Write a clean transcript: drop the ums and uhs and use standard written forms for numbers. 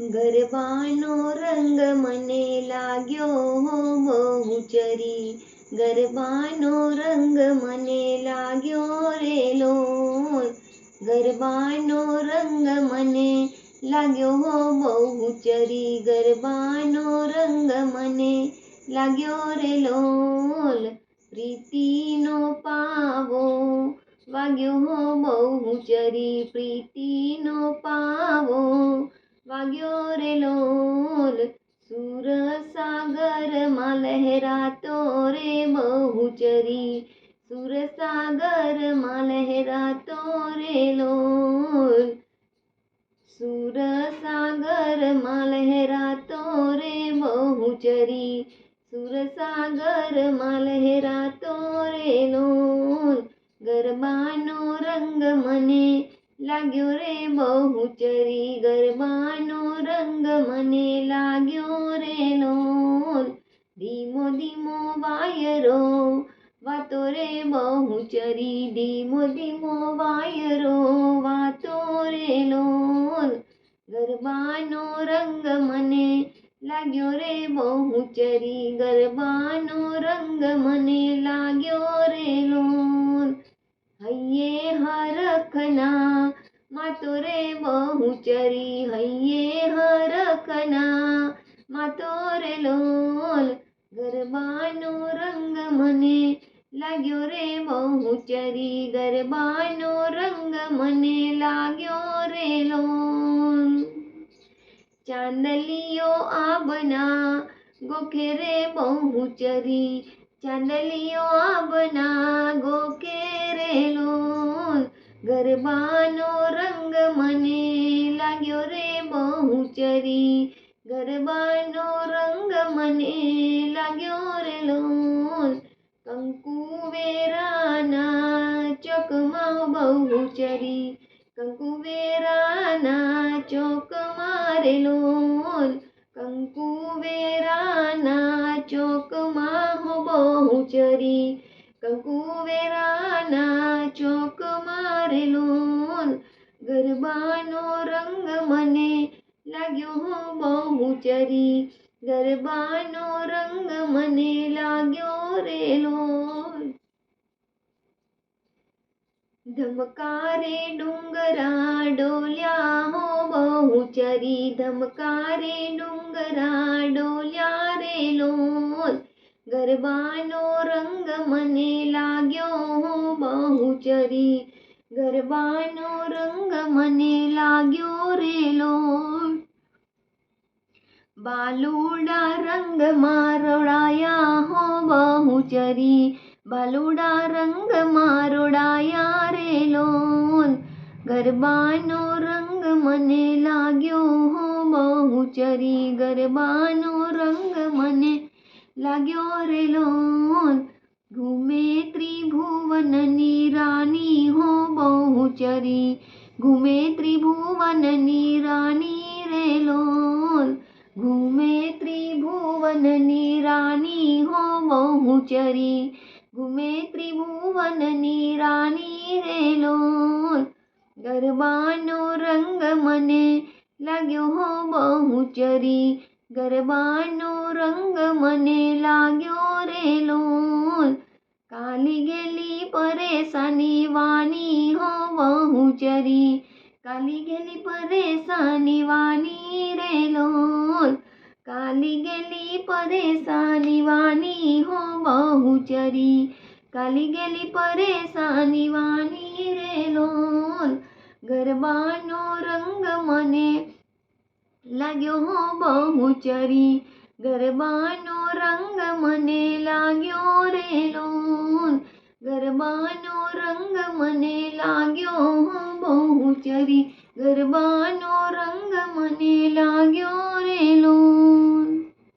ગરબાનો રંગ મને લાગ્યો બહુ ચરી, ગરબાનો રંગ મને લાગ્યો રે લોલ, ગરબાનો રંગ મને લાગ્યો બહુ ચરી, ગરબાનો રંગ મને લાગ્યો રે લોલ, પ્રીતિનો પાવો વાગ્યો બહુ ચરી, પ્રીતિનો પાવો વાગ્યો રે લોલ, સુર સાગરમાં લહેરાતો રે બહુ ચરી, સુર સાગરમાં લહેરાતો રે લોલ, સુર સાગરમાં લહેરાતો રે બહુ ચરી, સુર સાગરમાં લહેરાતો રે લોલ, ગરબાનો રંગ મને લાગ્યો રે બહુ ચરી, ગરબાનો રંગ મને લાગ્યો રે લોલ, ધીમો ધીમો વાયરો વાતો રે બહુ ચરી, ધીમો ધીમો વાયરો વાતો રે લોલ, ગરબાનો રંગ મને લાગ્યો રે બહુ ચરી, ગરબાનો રંગ મને લાગ્યો રે લોલ, હૈયે હરખના માતો રે બહુ ચરી, હૈયે હરખના માતો રે લોલ, ગરબાનો રંગ મને લાગ્યો રે બહુ ચરી, ગરબાનો રંગ મને લાગ્યો રે લોલ, ચાંદલિયો આબના ગોખે રે બહુ ચરી, ચાંદલિયો આબના ગોખે રે લોલ, ગરબાનો રંગ મને લાગ્યો રે બહુ ચરી, ગરબાનો રંગ મને લાગ્યો રે લોલ, કંકુ વેરાના ચોકમાં બહુ ચરી, કંકુ વેરાના ચોકમાં રે લોલ, કંકુ વેરાના ચોકમાં બહુ ચરી, કંકુ વેરાના ચોકમાં રે લોલ, ગરબાનો રંગ મને લાગ્યો બહુ ચરી, ગરબાનો રંગ મને લાગ્યો રે લોલ, ધમકારે ડુંગરા ડોલ્યા બહુ ચરી, ધમકારે ડુંગરા ડોલ્યા રે લોલ, ગરબાનો રંગ મને લાગ્યો બહુ ચરી, ગરબાનો રંગ મને લાગ્યો રે લોલ, બાલુડા રંગમાં રોડાયા બહુ ચરી, બાલુડા રંગમાં રોડાયા રે લોલ, ગરબાનો રંગ મને લાગ્યો બહુ ચરી, ગરબાનો રંગ મને લાગ્યો રે લોલ, ઘૂમે ત્રિભુવનની રાની બહુ ચરી, ઘૂમે ત્રિભુવનની રાની રે લોલ, ઘૂમે ત્રિભુવનની રાની બહુ ચરી, ઘૂમે ત્રિભુવનની રાની રે લોલ, ગરબાનો રંગ મને લાગ્યો બહુ ચરી, ગરબાનો રંગ મને લાગ્યો રે લોલ, કાલી ગેલી પરેશાની વાની બહુ ચરી, કાલી ગેલી પરેશાની વાની રે લોલ, કાલી ગેલી પરેશાની વાની બહુ ચરી, કાલી ગેલી પરેશાની વાની રે લોલ, ગરબાનો રંગ મને લાગ્યો બહુ ચરી, ગરબાનો રંગ મને લાગ્યો રે લોલ, ગરબાનો રંગ મને લાગ્યો બહુ ચરી, ગરબાનો રંગ મને લાગ્યો